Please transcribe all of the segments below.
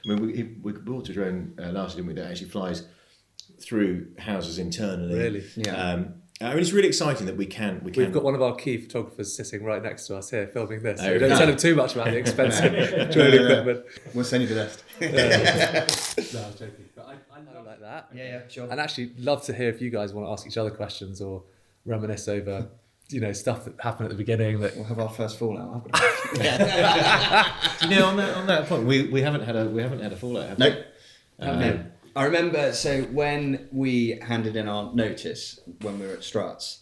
I mean, we bought a drone last year, didn't we, that actually flies through houses internally. Really? Yeah. I mean, it's really exciting that we can. We've got one of our key photographers sitting right next to us here filming this. So Oh, we don't really? tell him too much about the expensive drone equipment. We'll send you the list. No, I was joking. But I love like that. Yeah, sure. And actually, love to hear if you guys want to ask each other questions or reminisce over, stuff that happened at the beginning. That We'll have our first fallout. I've got on that point, we haven't had a fallout, have we? No. I remember, so when we handed in our notice when we were at Struts,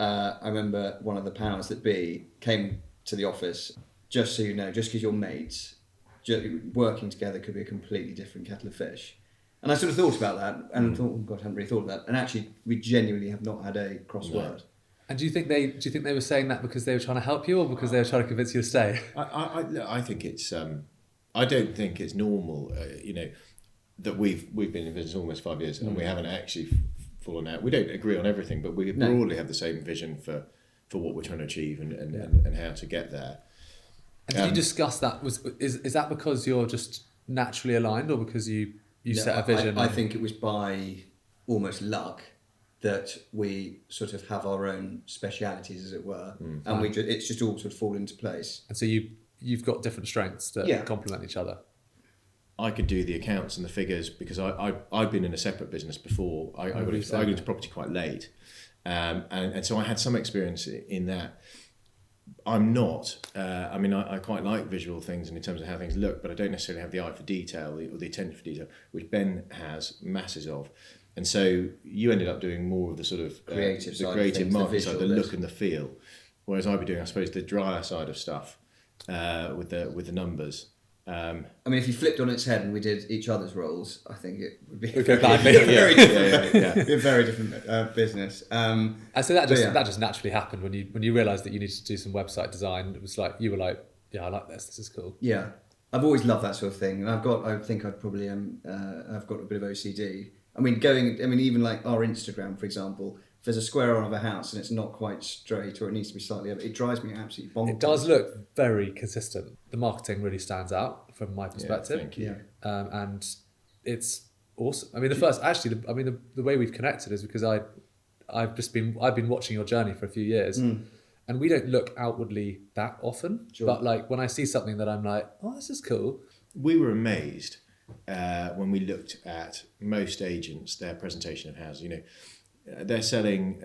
I remember one of the powers that be came to the office, just so you know, just because you're mates, working together could be a completely different kettle of fish. And I sort of thought about that and thought, oh God, I hadn't really thought of that. And actually, we genuinely have not had a crossword. No. And do you think they were saying that because they were trying to help you, or because they were trying to convince you to stay? I think it's. I don't think it's normal. That we've been in business almost 5 years and we haven't actually fallen out. We don't agree on everything, but we broadly have the same vision for what we're trying to achieve and how to get there. And did you discuss that? Is that because you're just naturally aligned, or because you set a vision? I think it was by almost luck that we sort of have our own specialities, as it were, and it's just all sort of fall into place. And so you've got different strengths that complement each other. I could do the accounts and the figures because I've been in a separate business before. I got into property quite late, and so I had some experience in that. I'm not. I quite like visual things and in terms of how things look, but I don't necessarily have the eye for detail or the attention for detail, which Ben has masses of. And so you ended up doing more of the sort of creative marketing side, the look and the feel, whereas I'd be doing, I suppose, the drier side of stuff with the numbers. If you flipped on its head and we did each other's roles, I think it would be a very different business. And so that just naturally happened when you realised that you needed to do some website design. It was like you were like, yeah, I like this. This is cool. Yeah, I've always loved that sort of thing, and I think I've probably I've got a bit of OCD. Even like our Instagram, for example. If there's a square on of a house and it's not quite straight or it needs to be slightly over, it drives me absolutely bonkers. It does look very consistent. The marketing really stands out from my perspective. Thank you. And it's awesome. I mean, the way we've connected is because I've been watching your journey for a few years, and we don't look outwardly that often. Sure. But like when I see something that I'm like, oh, this is cool. We were amazed when we looked at most agents, their presentation of houses. They're selling,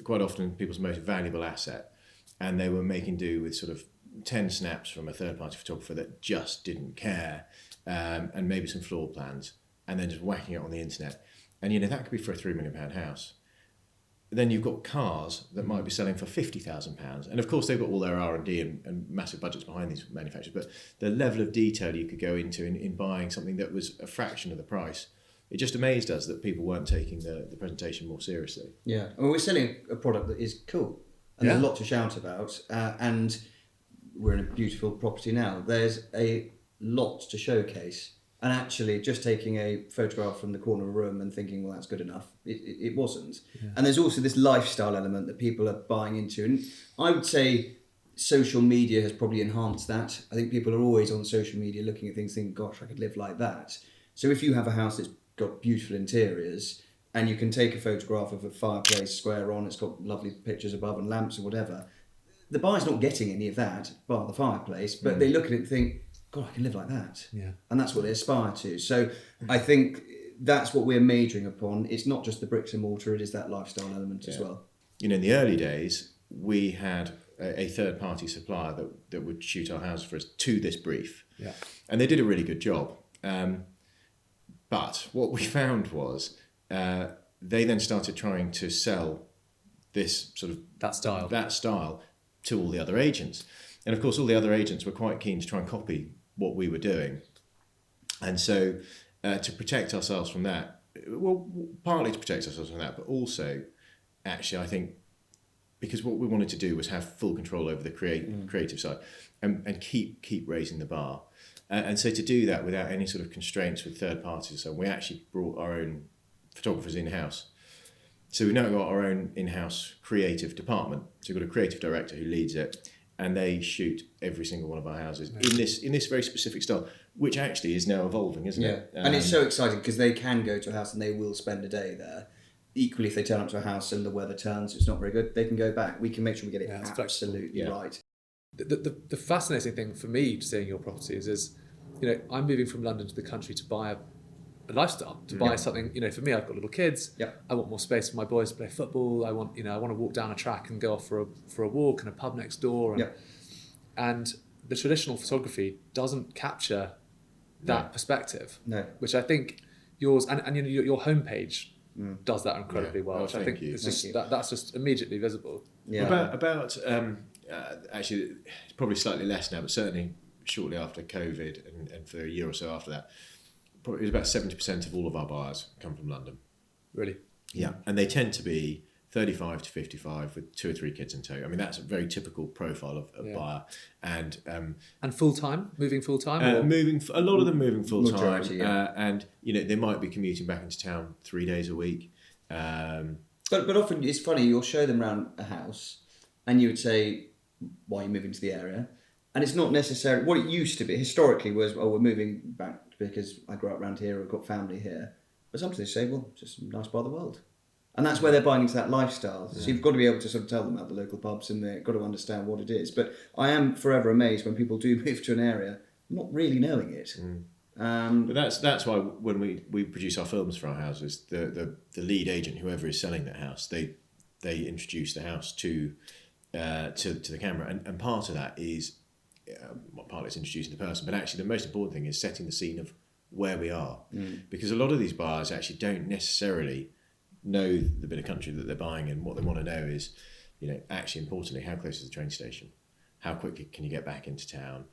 quite often people's most valuable asset, and they were making do with sort of 10 snaps from a third-party photographer that just didn't care, and maybe some floor plans, and then just whacking it on the internet. And that could be for a £3 million house. Then you've got cars that might be selling for £50,000, and of course they've got all their R&D and massive budgets behind these manufacturers. But the level of detail you could go into in buying something that was a fraction of the price. It just amazed us that people weren't taking the presentation more seriously. Yeah, we're selling a product that is cool, and there's a lot to shout about, and we're in a beautiful property now. There's a lot to showcase, and actually just taking a photograph from the corner of a room and thinking, well, that's good enough, it wasn't. Yeah. And there's also this lifestyle element that people are buying into, and I would say social media has probably enhanced that. I think people are always on social media looking at things thinking, gosh, I could live like that. So if you have a house that's got beautiful interiors and you can take a photograph of a fireplace square on, it's got lovely pictures above and lamps or whatever, the buyer's not getting any of that bar the fireplace, but they look at it and think, God, I can live like that. Yeah. And that's what they aspire to. So I think that's what we're majoring upon. It's not just the bricks and mortar, it is that lifestyle element as well. In the early days, we had a third-party supplier that would shoot our houses for us to this brief. Yeah. And they did a really good job. But what we found was they then started trying to sell this sort of that style to all the other agents, and of course all the other agents were quite keen to try and copy what we were doing, and so to protect ourselves from that, well, partly to protect ourselves from that, but also actually I think because what we wanted to do was have full control over the creative side and keep raising the bar. And so to do that without any sort of constraints with third parties, so we actually brought our own photographers in-house. So we've now got our own in-house creative department. So we've got a creative director who leads it, and they shoot every single one of our houses in this very specific style, which actually is now evolving, isn't it? And it's so exciting because they can go to a house and they will spend a day there. Equally, if they turn up to a house and the weather turns, it's not very good, they can go back. We can make sure we get it absolutely right. The fascinating thing for me seeing your properties is, I'm moving from London to the country to buy a lifestyle, to buy something. For me, I've got little kids. I want more space for my boys to play football. I want to walk down a track and go off for a walk and a pub next door. And the traditional photography doesn't capture that perspective. No. Which I think yours and your homepage does that incredibly well. Which I think is just that's just immediately visible. About actually, it's probably slightly less now, but certainly shortly after COVID and for a year or so after that, probably it was about 70% of all of our buyers come from London. Really? Yeah, and they tend to be 35 to 55 with 2 or 3 kids in tow. I mean, that's a very typical profile of buyer. And full time, moving full time. Moving a lot of them moving full time, Majority, and they might be commuting back into town 3 days a week. But often it's funny. You'll show them around a house, and you would say, "Why are you moving to the area?" And it's not necessarily what it used to be. Historically, was we're moving back because I grew up around here, or I've got family here. But sometimes they say, "Well, it's just a nice part of the world." And that's where they're buying into that lifestyle. So you've got to be able to sort of tell them about the local pubs, and they've got to understand what it is. But I am forever amazed when people do move to an area not really knowing it. But that's why when we produce our films for our houses, the lead agent, whoever is selling that house, they introduce the house to the camera, and part of that is part of it's introducing the person, but actually the most important thing is setting the scene of where we are, because a lot of these buyers actually don't necessarily know the bit of country that they're buying, and what they want to know is, actually importantly, how close is the train station, how quickly can you get back into town.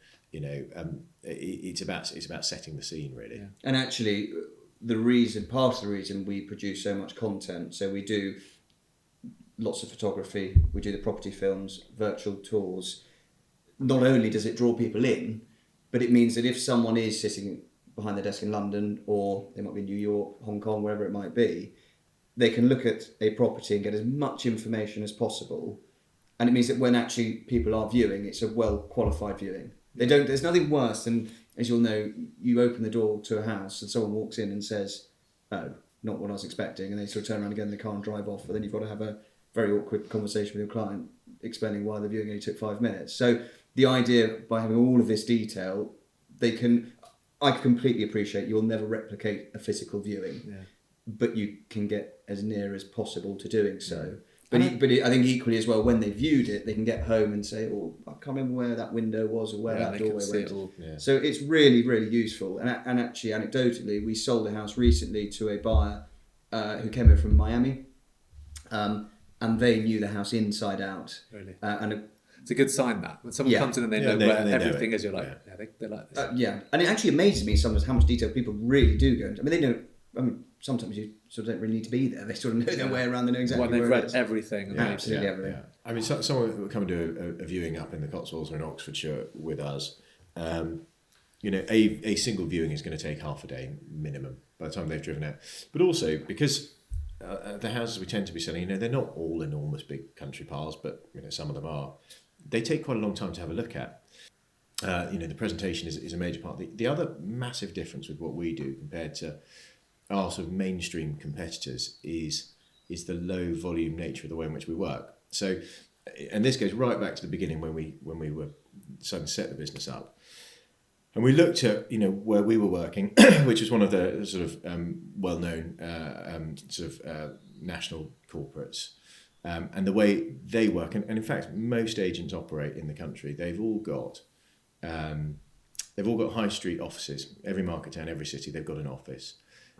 It's about setting the scene, really. And actually, part of the reason we produce so much content, so we do lots of photography, we do the property films, virtual tours. Not only does it draw people in, but it means that if someone is sitting behind their desk in London, or they might be in New York, Hong Kong, wherever it might be, they can look at a property and get as much information as possible. And it means that when actually people are viewing, it's a well-qualified viewing. There's nothing worse than, as you'll know, you open the door to a house and someone walks in and says, "Oh, not what I was expecting," and they sort of turn around again in the car and drive off. But then you've got to have a very awkward conversation with your client explaining why the viewing only took 5 minutes. So the idea, by having all of this detail, I completely appreciate you'll never replicate a physical viewing, but you can get as near as possible to doing so. But I think equally as well, when they viewed it, they can get home and say, "Oh, I can't remember where that window was or where that doorway went." So it's really, really useful. And actually, anecdotally, we sold a house recently to a buyer who came over from Miami, and they knew the house inside out. Really? And it's a good sign that when someone comes in and they know where everything is, you're like, they like this. And it actually amazes me sometimes how much detail people really do go into. I mean, they know. I mean, sometimes you sort of don't really need to be there. They sort of know their way around. They know exactly when they've where read it is. everything. Absolutely everything. I mean, someone will come and do a viewing up in the Cotswolds or in Oxfordshire with us. A single viewing is going to take half a day minimum by the time they've driven out. But also because the houses we tend to be selling, they're not all enormous big country piles, but some of them are. They take quite a long time to have a look at. The presentation is a major part. The other massive difference with what we do compared to our sort of mainstream competitors is the low volume nature of the way in which we work. So, and this goes right back to the beginning when we were starting to set the business up, and we looked at where we were working, which was one of the sort of well-known national corporates, and the way they work, and in fact most agents operate in the country. They've all got high street offices. Every market town, every city, they've got an office.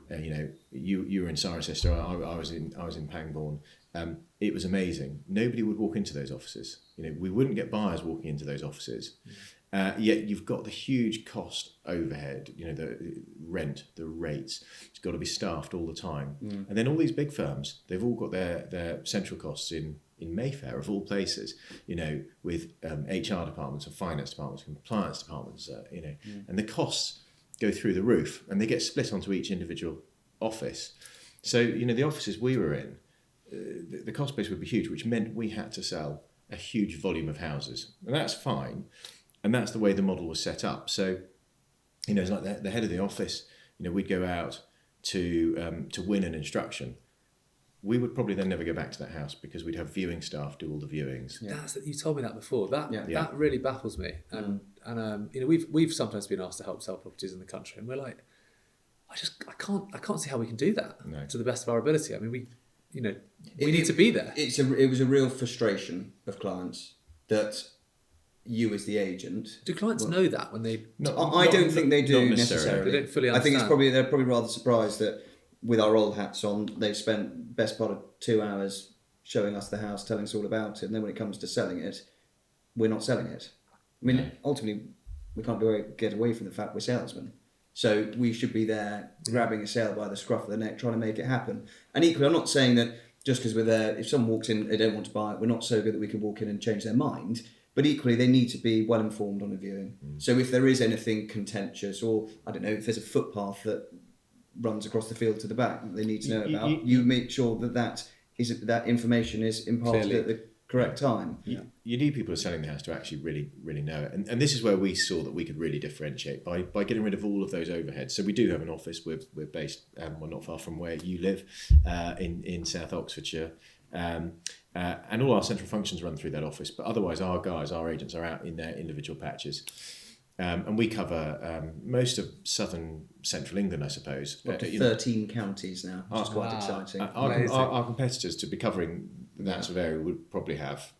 You were in Cirencester. I was in Pangbourne. It was amazing. Nobody would walk into those offices. We wouldn't get buyers walking into those offices. Yet you've got the huge cost overhead. The rent, the rates. It's got to be staffed all the time. And then all these big firms, they've all got their central costs in Mayfair of all places. With HR departments and finance departments, compliance departments. And the costs go through the roof, and they get split onto each individual office. So the offices we were in, the cost base would be huge, which meant we had to sell a huge volume of houses, and that's fine, and that's the way the model was set up. So, it's like the head of the office. We'd go out to win an instruction. We would probably then never go back to that house because we'd have viewing staff do all the viewings. You told me that before. That really baffles me. And we've sometimes been asked to help sell properties in the country, and we're like, I can't see how we can do that to the best of our ability. I mean, we need to be there. It was a real frustration of clients that you as the agent. Do clients know that when they? I don't think they do necessarily. They don't fully understand. I think they're probably rather surprised that with our old hats on, they've spent best part of 2 hours showing us the house, telling us all about it, and then when it comes to selling it, we're not selling it. I mean, ultimately, we can't get away from the fact we're salesmen. So we should be there grabbing a sale by the scruff of the neck, trying to make it happen. And equally, I'm not saying that just because we're there, if someone walks in, they don't want to buy it, we're not so good that we can walk in and change their mind. But equally, they need to be well informed on a viewing. So if there is anything contentious, or I don't know, if there's a footpath that runs across the field to the back that they need to know about, you make sure that information is imparted at the correct time. You need people who are selling the house to actually really, really know it. And this is where we saw that we could really differentiate by getting rid of all of those overheads. So we do have an office. We're based, not far from where you live, in South Oxfordshire. And all our central functions run through that office. But otherwise, our agents are out in their individual patches. And we cover most of southern central England, I suppose. Up to 13 counties now, which is quite exciting. Our competitors to be covering that sort of area would probably have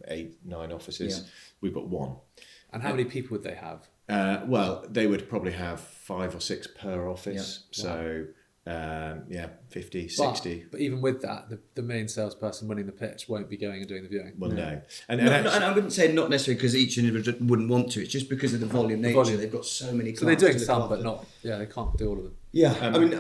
8-9 offices. Yeah. We've got 1. And how many people would they have? Well, they would probably have 5 or 6 per office. Yeah. So, 50, 60. But even with that, the main salesperson winning the pitch won't be going and doing the viewing. Well, no. And I wouldn't say not necessarily because each individual wouldn't want to. It's just because of the volume nature. They've got so many clients. So they're doing some, but not. Yeah, they can't do all of them. Yeah, I mean,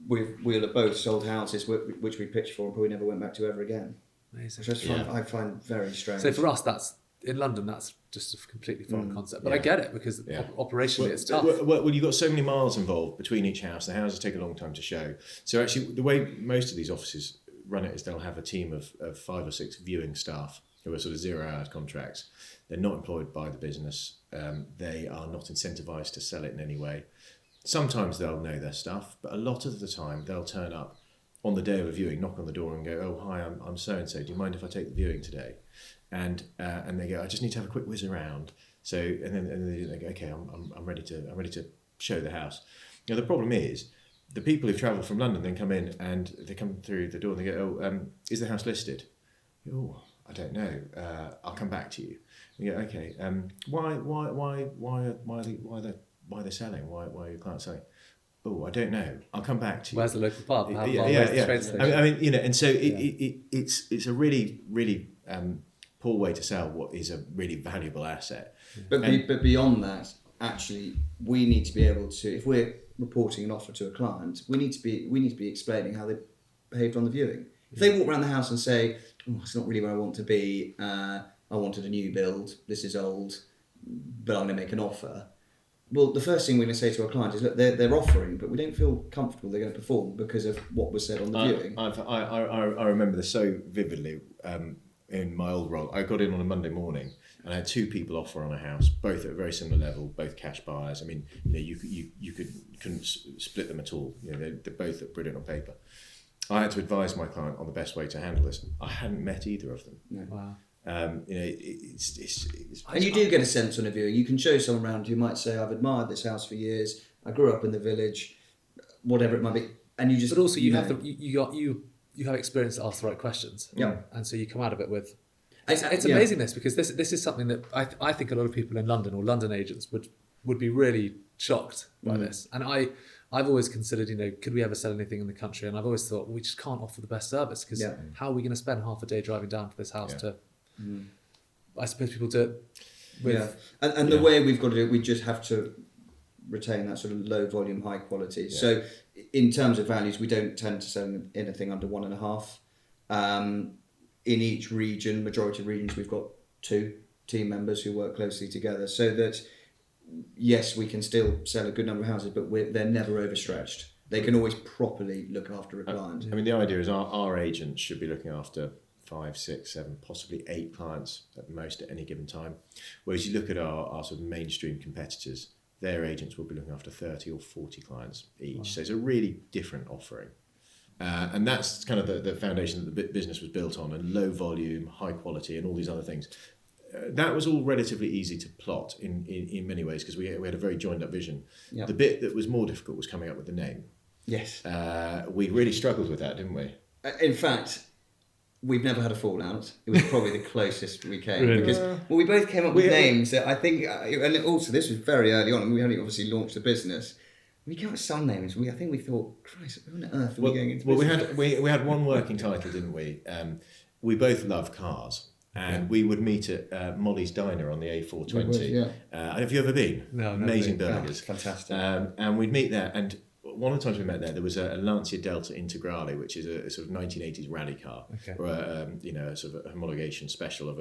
we'll have both sold houses which we pitched for and probably never went back to ever again. Amazing. Which I find very strange. So for us, in London, that's just a completely foreign concept. But I get it because operationally it's tough. Well, you've got so many miles involved between each house. The houses take a long time to show. So actually, the way most of these offices run it is they'll have a team of 5 or 6 viewing staff who are sort of 0-hour contracts. They're not employed by the business. They are not incentivised to sell it in any way. Sometimes they'll know their stuff, but a lot of the time they'll turn up on the day of a viewing, knock on the door and go, "Oh, hi, I'm so-and-so. Do you mind if I take the viewing today?" And they go, "I just need to have a quick whiz around." So and then they go, "Okay, I'm ready to show the house." Now the problem is, the people who've travelled from London then come in and they come through the door and they go, "Oh, is the house listed?" "Oh, I don't know. I'll come back to you." And you go, "Okay. Why are they selling? Why are your clients selling?" "Oh, I don't know. I'll come back to you." Where's the local pub? Yeah. I mean, and so it's a really, really poor way to sell what is a really valuable asset. But beyond that, actually, we need to be able to, if we're reporting an offer to a client, we need to be explaining how they behaved on the viewing. If they walk around the house and say, "Oh, it's not really where I want to be. I wanted a new build. This is old, but I'm going to make an offer." Well, the first thing we're going to say to our client is, look, they're offering, but we don't feel comfortable they're going to perform because of what was said on the viewing. I remember this so vividly in my old role. I got in on a Monday morning and I had 2 people offer on a house, both at a very similar level, both cash buyers. I mean, you couldn't split them at all. They're both brilliant on paper. I had to advise my client on the best way to handle this. I hadn't met either of them. No. Wow. It's and you do get a sense on a viewing. You can show someone around who might say, "I've admired this house for years. I grew up in the village," whatever it might be, and you just. But also, you have experience to ask the right questions. Yeah. And so you come out of it with. It's amazing because this is something that I think a lot of people in London or London agents would be really shocked by this. And I've always considered, could we ever sell anything in the country? And I've always thought we just can't offer the best service because how are we going to spend half a day driving down to this house to? I suppose people do it with... And the way we've got to do it, we just have to retain that sort of low volume, high quality. Yeah. So in terms of values, we don't tend to sell anything under 1.5. In each region, majority of regions, we've got 2 team members who work closely together so that, yes, we can still sell a good number of houses, but they're never overstretched. They can always properly look after a client. I mean, the idea is our agents should be looking after 5, 6, 7, possibly 8 clients at most at any given time. Whereas you look at our sort of mainstream competitors, their agents will be looking after 30 or 40 clients each. Wow. So it's a really different offering. And that's kind of the foundation that the business was built on, and low volume, high quality, and all these other things. That was all relatively easy to plot in many ways, because we had a very joined up vision. Yep. The bit that was more difficult was coming up with the name. Yes. We really struggled with that, didn't we? In fact, we've never had a fallout. It was probably the closest we came. Really? Because we both came up with names that I think, and also this was very early on, and we hadn't obviously launched the business. We came up with some names. I think we thought, Christ, where on earth are we going into business? we had one working title, didn't we? We both love cars, and we would meet at Molly's Diner on the A420. Have you ever been? No, amazing burgers, fantastic. And we'd meet there, and one of the times we met there was a Lancia Delta Integrale, which is a sort of 1980s rally car, or a sort of a homologation special of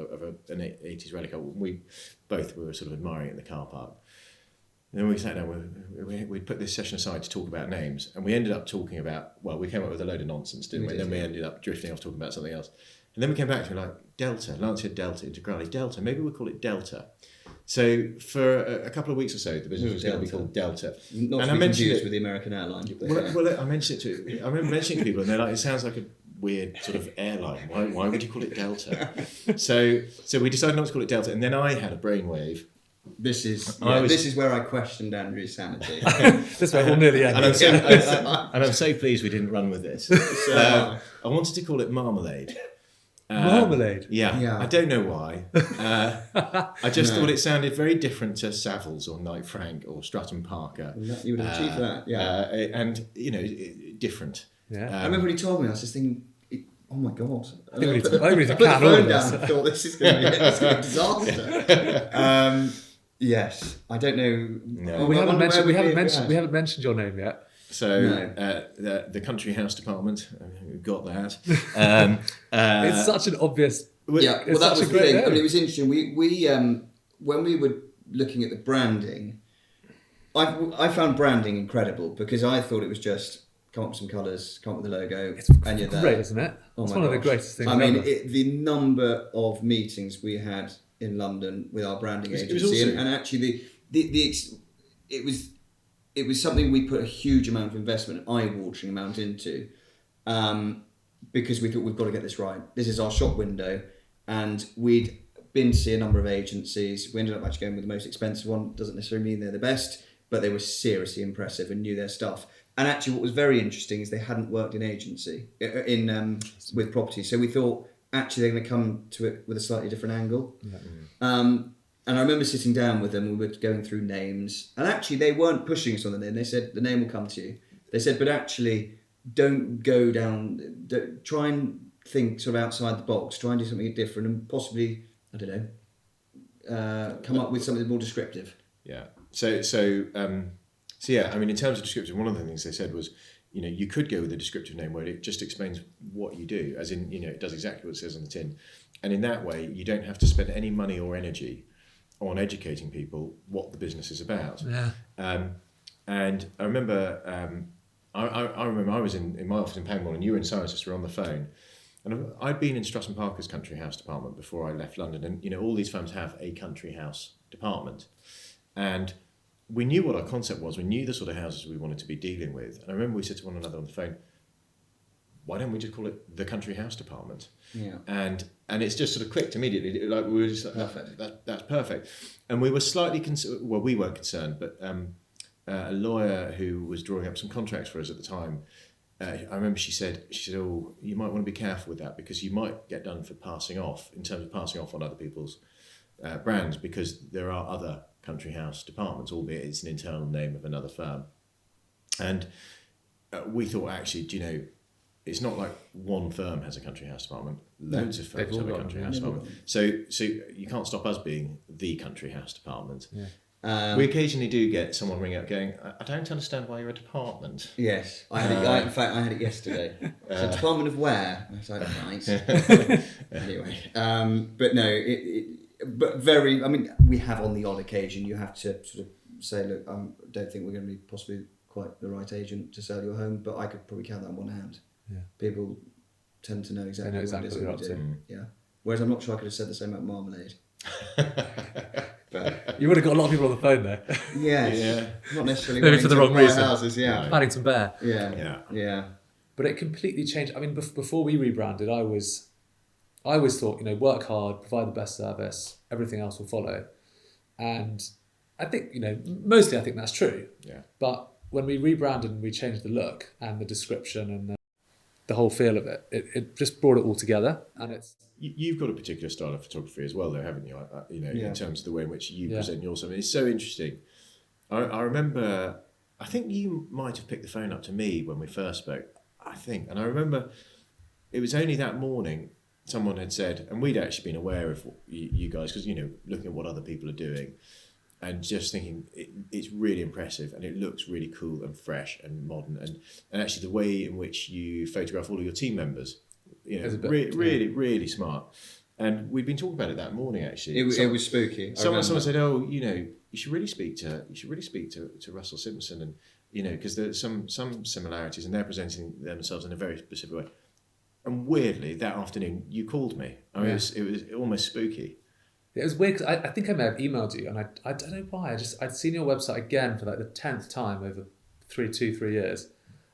an 80s rally car. We both were sort of admiring it in the car park. And then we sat down, we put this session aside to talk about names, and we ended up talking about, well, we came up with a load of nonsense, didn't we? Then we ended up drifting off talking about something else. And then we came back to like, Delta, Lancia Delta Integrale, Delta, maybe we'll call it Delta. So for a couple of weeks or so, the business was going to be called Delta. Not and to be confused with the American airline. Well, I mentioned it to, I remember mentioning it to people, and they're like, it sounds like a weird sort of airline. Why would you call it Delta? So we decided not to call it Delta, and then I had a brainwave. This is where I questioned Andrew's sanity. This is where we'll nearly end. And I'm so pleased we didn't run with this. I wanted to call it Marmalade. Marmalade? Yeah. I don't know why. I just thought it sounded very different to Savills or Knight Frank or Stratton Parker. You would have achieved that, and, different. Yeah. I remember when he told me, I was just thinking, oh my God. I think we need to put the phone down and thought, this is going to be a disaster. Yes, I don't know. No. We haven't mentioned your name yet. So the Country House Department, we've got that. It's such an obvious. Yeah, well, that was the thing. I mean, it was interesting. We when we were looking at the branding, I found branding incredible, because I thought it was just come up with some colours, come up with the logo, and you're there. Great, isn't it? It's one of the greatest things. I mean, the number of meetings we had in London with our branding agency, and actually it was something we put a huge amount of investment, eye-watering amount into, because we thought, we've got to get this right. This is our shop window, and we'd been to see a number of agencies. We ended up actually going with the most expensive one. Doesn't necessarily mean they're the best, but they were seriously impressive and knew their stuff. And actually, what was very interesting is they hadn't worked in agency with property, so we thought, actually, they're going to come to it with a slightly different angle. And I remember sitting down with them, we were going through names, and actually they weren't pushing us on the name. They said, the name will come to you. They said, but actually, don't go down, try and think sort of outside the box, try and do something different, and possibly, I don't know, come up with something more descriptive. Yeah. So yeah, I mean, in terms of descriptive, one of the things they said was, you could go with a descriptive name where it just explains what you do, as in, it does exactly what it says on the tin. And in that way, you don't have to spend any money or energy on educating people what the business is about. Yeah. And I remember, I remember I was in my office in Pangbourne, and you and Cyrus were on the phone. And I'd been in Stratton Parker's Country House department before I left London. And, all these firms have a country house department. And we knew what our concept was. We knew the sort of houses we wanted to be dealing with. And I remember we said to one another on the phone, why don't we just call it the Country House Department? Yeah. And it's just sort of clicked immediately. Like we were just like, perfect. That's perfect. And we were slightly we weren't concerned, but a lawyer who was drawing up some contracts for us at the time, I remember she said, oh, you might want to be careful with that, because you might get done for passing off, in terms of passing off on other people's brands, because there are other country house departments, albeit it's an internal name of another firm. And we thought, actually, it's not like one firm has a country house department. Loads of firms have a country house department. So you can't stop us being the country house department. Yeah. We occasionally do get someone ring up going, I don't understand why you're a department. Yes, I had it. In fact, I had it yesterday. So department of where? I was like, right. Anyway, but no, but very. I mean, we have on the odd occasion. You have to sort of say, look, I don't think we're going to be possibly quite the right agent to sell your home, but I could probably count that on one hand. Yeah. People tend to know exactly, know what exactly it is what that you're we up do. Yeah. Whereas I'm not sure I could have said the same about marmalade. But You would have got a lot of people on the phone there. yes, Yeah. not necessarily Maybe wanting for the to wrong buy reason. houses. Yeah, No. Paddington Bear. yeah, Yeah. yeah. But it completely changed. I mean, before we rebranded, I always thought, you know, work hard, provide the best service, everything else will follow. And I think, you know, mostly I think that's true. Yeah. But when we rebranded and we changed the look and the description and the whole feel of it, it just brought it all together. And it's You've got a particular style of photography as well, though, haven't you? You know, Yeah. in terms of the way in which you Yeah. present yourself. I mean, it's so interesting. I remember, I think you might have picked the phone up to me when we first spoke, I think. And I remember it was only that morning someone had said, and we'd actually been aware of you guys, because, you know, looking at what other people are doing and just thinking it's really impressive and it looks really cool and fresh and modern. And actually the way in which you photograph all of your team members, you know, It's a bit- really smart. And we'd been talking about it that morning, actually. It was spooky. I Someone remember. said, "Oh, you know, you should really speak to Russell Simpson, and you know, because there's some similarities, and they're presenting themselves in a very specific way." And weirdly, that afternoon, you called me. I mean, Yeah. it was almost spooky. It was weird because I think I may have emailed you, and I don't know why. I'd seen your website again for like the 10th time over 3 years,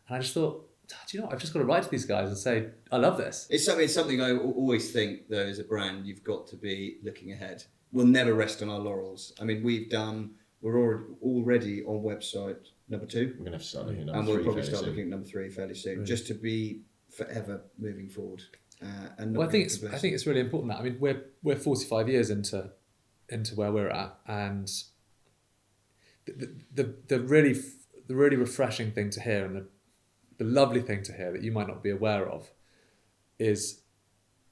and I just thought, do you know what? I've just got to write to these guys and say I love this. It's something I always think, though, as a brand, you've got to be looking ahead. We'll never rest on our laurels. I mean, we're already on website number 2, We're gonna have to start looking at number and we'll 3 probably fairly start soon. looking at number 3 fairly soon, Really? just to be forever moving forward. And not Well, I think being it's really important that, I mean, we're 45 years into where we're at, and the really refreshing thing to hear, and the lovely thing to hear that you might not be aware of, is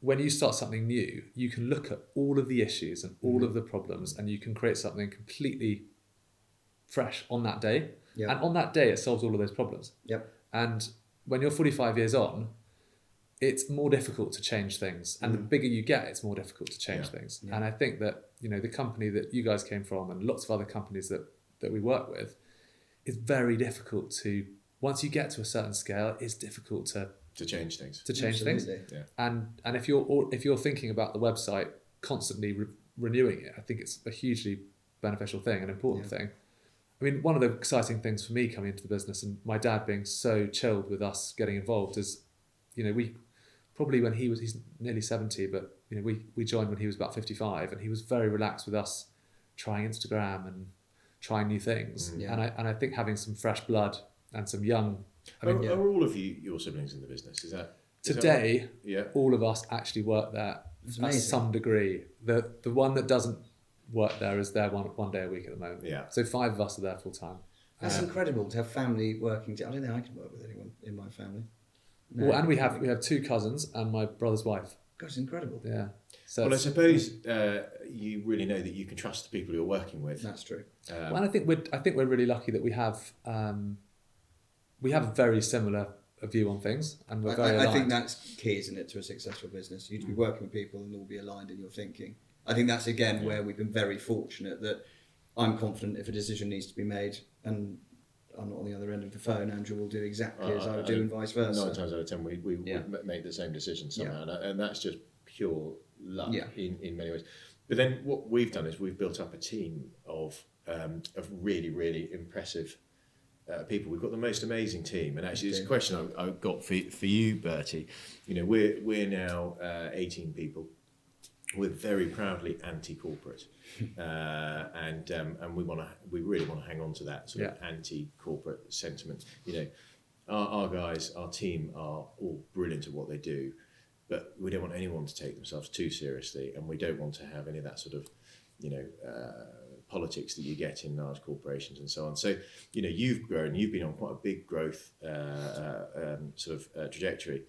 when you start something new, you can look at all of the issues and all of the problems, and you can create something completely fresh on that day. Yeah. And on that day, it solves all of those problems. Yep. And when you're 45 years on, it's more difficult to change things. And the bigger you get, it's more difficult to change Yeah. things. And I think that, you know, the company that you guys came from and lots of other companies that we work with, is very difficult to, once you get to a certain scale, it's difficult to change things. change things. Absolutely. Yeah. And if you're thinking about the website constantly renewing it, I think it's a hugely beneficial thing, an important thing. I mean, one of the exciting things for me coming into the business, and my dad being so chilled with us getting involved, is, you know, we probably when he's nearly 70, but you know, we joined when he was about 55, and he was very relaxed with us trying Instagram and trying new things. Yeah. And I think having some fresh blood and some young, I mean, Are all of your siblings in the business? Is that right? today, Yeah. all of us actually work there That's at amazing. some degree. The one that doesn't work there is there one day a week at the moment. Yeah. So 5 of us are there full time. That's incredible to have family working. I don't think I can work with anyone in my family. No. Well, and we have 2 cousins and my brother's wife. God, it's incredible. Yeah. So Well, I it's- suppose you really know that you can trust the people you're working with. That's true. well, and I think we're really lucky that we have a very similar view on things, and we're very I aligned. think that's key, isn't it, to a successful business? You need to be working with people and all be aligned in your thinking. I think that's again where we've been very fortunate that I'm confident if a decision needs to be made and I'm not on the other end of the phone, Andrew will do exactly as I would do and vice versa. 9 times out of 10, we Yeah. make the same decision somehow, and that's just pure luck Yeah. in many ways. But then what we've done is we've built up a team of really impressive people. We've got the most amazing team, and actually, it's a question I've got for you, Bertie. You know, we're now 18 people. We're very proudly anti-corporate, and we really want to hang on to that sort of anti-corporate sentiment. You know, our guys, our team are all brilliant at what they do, but we don't want anyone to take themselves too seriously, and we don't want to have any of that sort of, you know, politics that you get in large corporations and so on. So, you know, you've been on quite a big growth trajectory.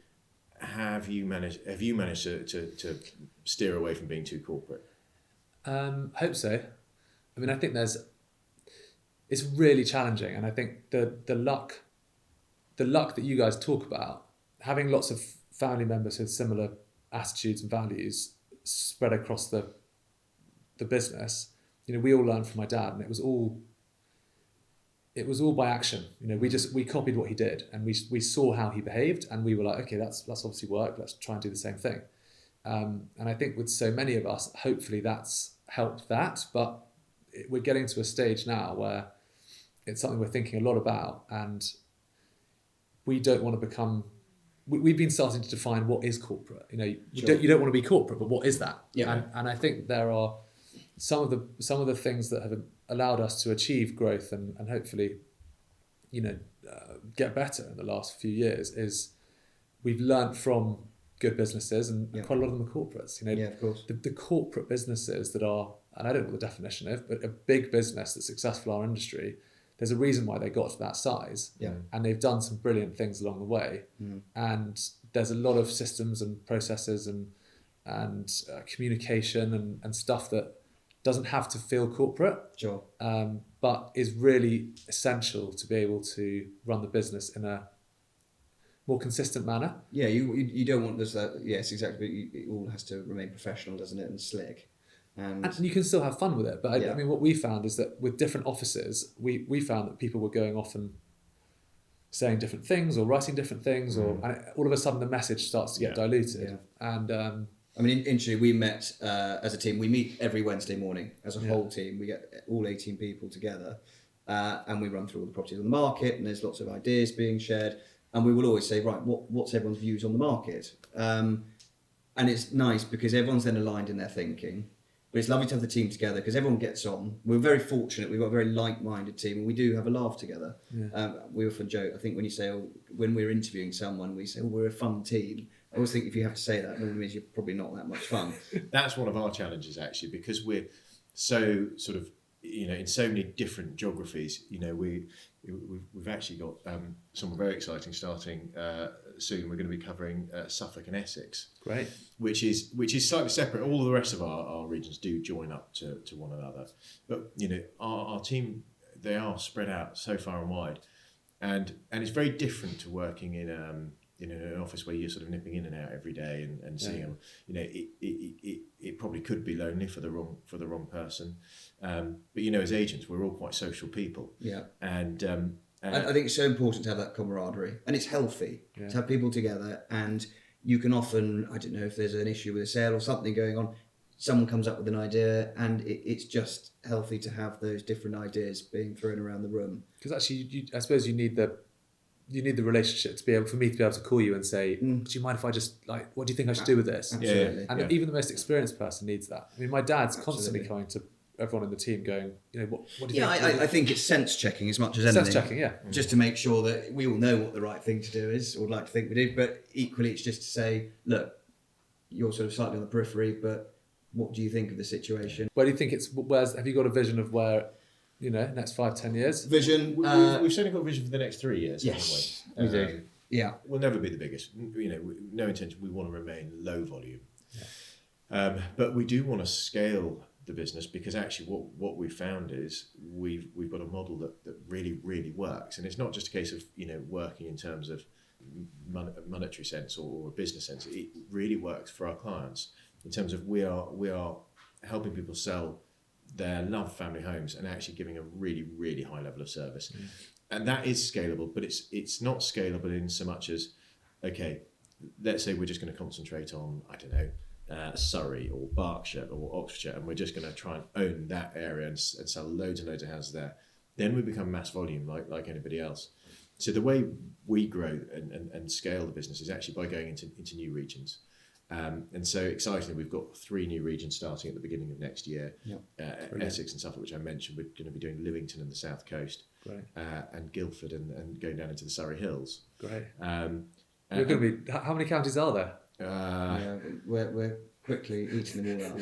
Have you managed to steer away from being too corporate? Hope so. I mean, I think it's really challenging, and I think the luck that you guys talk about, having lots of family members with similar attitudes and values spread across the business. You know, we all learned from my dad, and it it was all by action. You know, we copied what he did, and we saw how he behaved, and we were like, okay, that's obviously worked. Let's try and do the same thing. And I think with so many of us, hopefully that's helped that. But we're getting to a stage now where it's something we're thinking a lot about, and we don't want to become. We've been starting to define what is corporate. You know, you don't want to be corporate, but what is that? Yeah. And I think there are some of the things that have allowed us to achieve growth and hopefully, you know, get better in the last few years is we've learned from good businesses and quite a lot of them are corporates. You know, Yeah, of course. The corporate businesses that are, and I don't know what the definition is, but a big business that's successful in our industry, there's a reason why they got to that size. Yeah. And they've done some brilliant things along the way. And there's a lot of systems and processes and communication and stuff that doesn't have to feel corporate, Sure. but is really essential to be able to run the business in a more consistent manner. Yeah, you don't want this. Yes, exactly. But it all has to remain professional, doesn't it, and slick. And you can still have fun with it. But Yeah. I mean, what we found is that with different offices, we found that people were going off and saying different things or writing different things, and all of a sudden the message starts to get diluted. Yeah. And I mean, interestingly, we met as a team. We meet every Wednesday morning as a whole team. We get all 18 people together, and we run through all the properties on the market. And there's lots of ideas being shared. And we will always say, right, what's everyone's views on the market? And it's nice because everyone's then aligned in their thinking. But it's lovely to have the team together because everyone gets on. We're very fortunate. We've got a very like-minded team, and we do have a laugh together. We often joke. I think when you say, when we're interviewing someone, we say, we're a fun team. I always think if you have to say that, it normally means you're probably not that much fun. That's one of our challenges actually, because we're so sort of, you know, in so many different geographies. You know, we've actually got someone very exciting starting soon. We're going to be covering Suffolk and Essex. great. Which is slightly separate. All of the rest of our regions do join up to one another, but you know, our team, they are spread out so far and wide, and it's very different to working in an office where you're sort of nipping in and out every day and seeing them. You know, it probably could be lonely for the wrong person, but you know, as agents, we're all quite social people. Yeah. And I think it's so important to have that camaraderie, and it's healthy to have people together. And you can often, I don't know if there's an issue with a sale or something going on, someone comes up with an idea, and it's just healthy to have those different ideas being thrown around the room. Because actually, I suppose you need the relationship to be able, for me to be able to call you and say, do you mind if I just, like, what do you think I should do with this? Absolutely. And even the most experienced person needs that. I mean, my dad's constantly coming to everyone in the team going, you know, what do you think? I think it's sense checking as much as anything. Sense checking, yeah. Just to make sure that we all know what the right thing to do is, or would like to think we do. But equally, it's just to say, look, you're sort of slightly on the periphery, but what do you think of the situation? Where do you think have you got a vision of where, you know, next 5-10 years? Vision. we've certainly got a vision for the next 3 years. Yes, haven't we? we do. Yeah. We'll never be the biggest. You know, no intention. We want to remain low volume, but we do want to scale the business, because actually what we've found is we've got a model that really works, and it's not just a case of, you know, working in terms of monetary sense or a business sense. It really works for our clients in terms of we are helping people sell their loved family homes and actually giving a really high level of service. And that is scalable, but it's not scalable in so much as, okay, let's say we're just going to concentrate on, I don't know, Surrey or Berkshire or Oxfordshire, and we're just going to try and own that area and sell loads and loads of houses there. Then we become mass volume like anybody else. So the way we grow and scale the business is actually by going into new regions. And so excitingly, we've got 3 new regions starting at the beginning of next year. Essex and Suffolk, which I mentioned. We're going to be doing Livington and the South Coast, and Guildford and going down into the Surrey Hills. Great. You're going to be. How many counties are there? We're quickly eating them all up.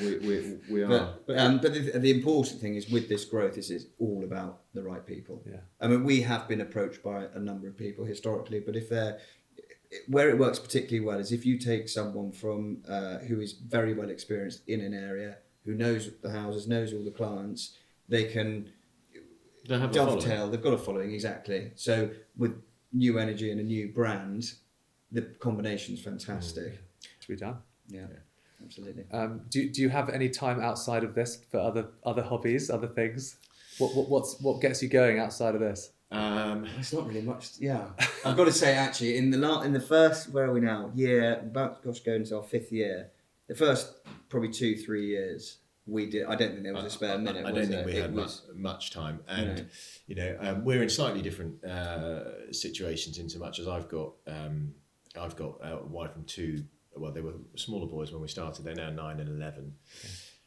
We are. But the important thing is, with this growth, is it's all about the right people. Yeah. I mean, we have been approached by a number of people historically, but where it works particularly well is if you take someone from who is very well experienced in an area, who knows the houses, knows all the clients, they can dovetail. They've got a following, exactly. So with new energy and a new brand, the combination's fantastic. To be done. Yeah, absolutely. Do you have any time outside of this for other hobbies, other things? What gets you going outside of this? It's not really much. Yeah, I've got to say actually, in the first, where are we now? Year about going into our 5th year. The first probably 2-3 years we did. I don't think there was a spare minute. I don't think we had much time, and we're in slightly different situations in so much as I've got a wife and 2. Well, they were smaller boys when we started. They're now 9 and 11.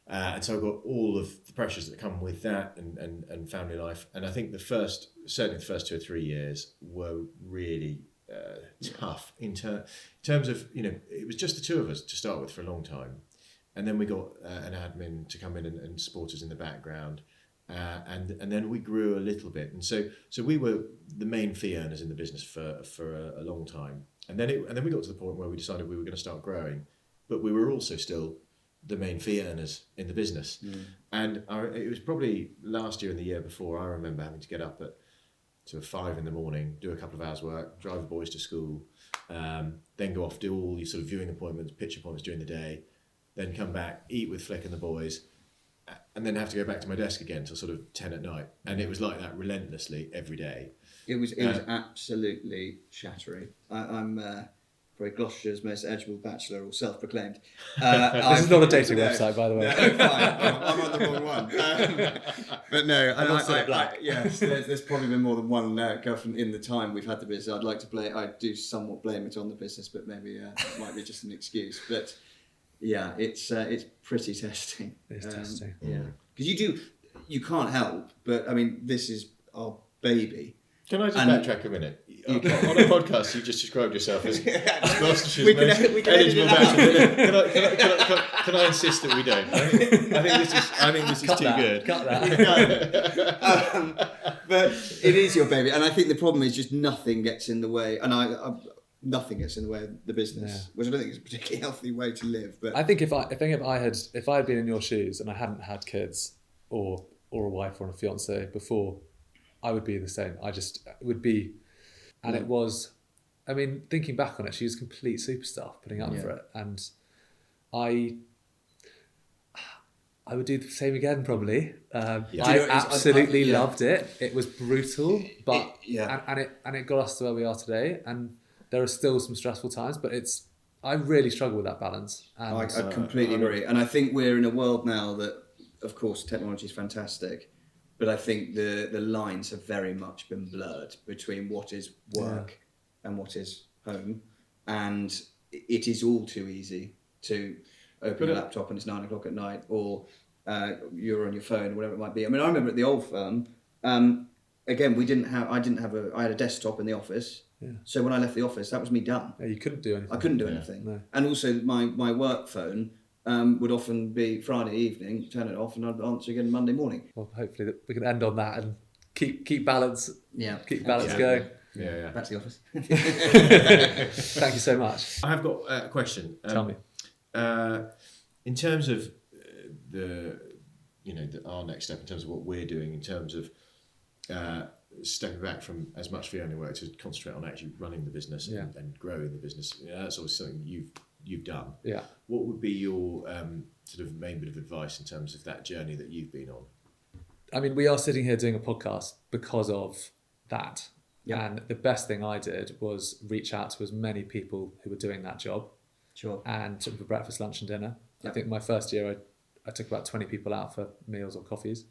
And so I've got all of the pressures that come with that and family life. And I think certainly the first 2 or 3 years were really tough in terms of, it was just the 2 of us to start with for a long time. And then we got an admin to come in and support us in the background. And then we grew a little bit. And so we were the main fee earners in the business for a long time. And then we got to the point where we decided we were going to start growing, but we were also still the main fee earners in the business. And it was probably last year and the year before, I remember having to get up at sort of 5 a.m, do a couple of hours work, drive the boys to school, then go off, do all these sort of viewing appointments, pitch appointments during the day, then come back, eat with Flick and the boys, and then have to go back to my desk again till sort of 10 at night. And it was like that relentlessly every day. It was absolutely shattering. I'm probably Gloucestershire's most eligible bachelor, or self-proclaimed. This is not a dating website, by the way. No, fine. I'm on the wrong one. But no, yes, there's probably been more than one girlfriend in the time we've had the business. I'd like to blame. I do somewhat blame it on the business, but maybe it might be just an excuse. But yeah, it's pretty testing. It's testing. Yeah, because you can't help. But I mean, this is our baby. Can I just backtrack a minute? On a podcast, you just described yourself as Gloucestershire's most eligible bachelor. Can I insist that we don't? I think this is too good. Cut that. But it is your baby, and I think the problem is just nothing gets in the way, and nothing gets in the way of the business, which I don't think is a particularly healthy way to live. But I think if I had been in your shoes and I hadn't had kids or a wife or a fiance before, I would be the same. It would be, and it was, I mean, thinking back on it, she was a complete superstar putting up for it. And I would do the same again, probably. I absolutely loved it. It was brutal, but, and it got us to where we are today. And there are still some stressful times, but I really struggle with that balance. And I completely agree. And I think we're in a world now that, of course, technology is fantastic. But I think the lines have very much been blurred between what is work and what is home. And it is all too easy to open your laptop and it's 9 o'clock at night, or you're on your phone, or whatever it might be. I mean, I remember at the old firm, again, I had a desktop in the office. Yeah. So when I left the office, that was me done. Yeah, you couldn't do anything. I couldn't do anything. No. And also my work phone would often be Friday evening, turn it off, and I'd answer again Monday morning. Well, hopefully we can end on that and keep balance. Yeah, keep balance going. Yeah. Back to the office. Thank you so much. I have got a question. Tell me. In terms of our next step, in terms of what we're doing, in terms of stepping back from as much fee earning work to concentrate on actually running the business and growing the business. That's obviously something you've done. Yeah. What would be your sort of main bit of advice in terms of that journey that you've been on? I mean, we are sitting here doing a podcast because of that. Yeah. And the best thing I did was reach out to as many people who were doing that job. Sure. And took them for breakfast, lunch and dinner. Yeah. I think my first year I took about 20 people out for meals or coffees.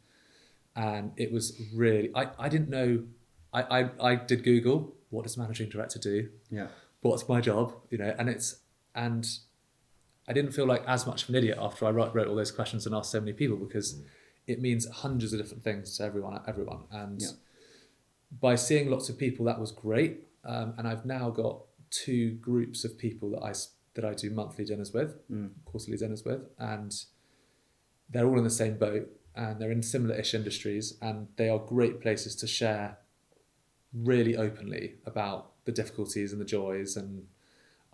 And it was really, I didn't know, I did Google, what does managing director do? Yeah. What's my job? And I didn't feel like as much of an idiot after I wrote all those questions and asked so many people, because it means hundreds of different things to everyone. And by seeing lots of people, that was great. And I've now got 2 groups of people that I do monthly dinners with, quarterly dinners with, and they're all in the same boat. And they're in similar-ish industries, and they are great places to share really openly about the difficulties and the joys and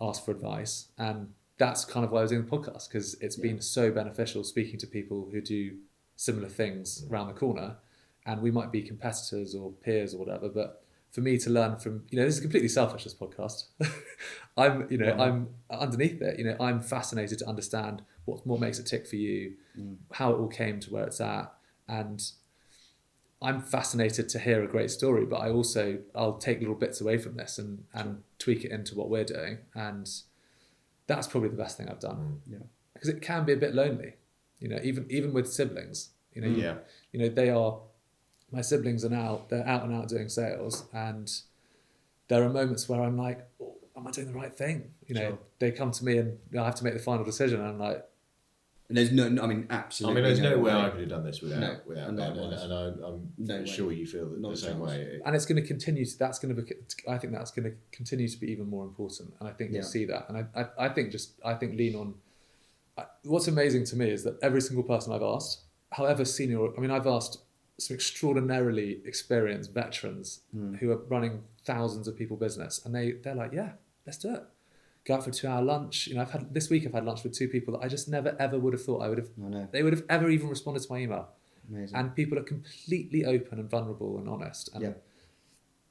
ask for advice. And that's kind of why I was doing the podcast, because it's been so beneficial speaking to people who do similar things around the corner. And we might be competitors or peers or whatever, but for me to learn from, this is completely selfish, this podcast. I'm underneath it. I'm fascinated to understand what makes it tick for you, how it all came to where it's at. And I'm fascinated to hear a great story, but I'll take little bits away from this and tweak it into what we're doing, and that's probably the best thing I've done. Yeah. Because it can be a bit lonely, even with siblings. My siblings they're out and out doing sales, and there are moments where I'm like, oh, am I doing the right thing? Sure. They come to me and I have to make the final decision, and I'm like, And there's absolutely. there's no way way. I could have done this without No, Ben, otherwise. and I'm No way. sure you feel Not the a same chance. way. and it's going to continue. I think that's going to continue to be even more important, and I think you'll see that. And I think lean on. What's amazing to me is that every single person I've asked, however senior, I've asked some extraordinarily experienced veterans who are running thousands of people business, and they're like, yeah, let's do it. Go out for a 2-hour lunch. This week I've had lunch with 2 people that I just never ever would have thought they would have ever even responded to my email. Amazing. And people are completely open and vulnerable and honest. And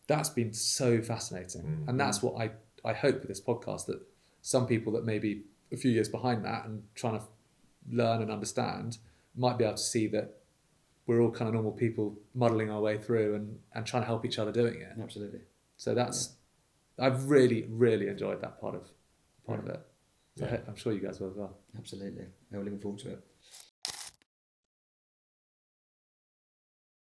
that's been so fascinating. And that's what I hope with this podcast, that some people that may be a few years behind that and trying to learn and understand might be able to see that we're all kind of normal people muddling our way through and trying to help each other doing it. Absolutely. So I've really, really enjoyed that part of it. So I'm sure you guys will as well. Absolutely. We're looking forward to it.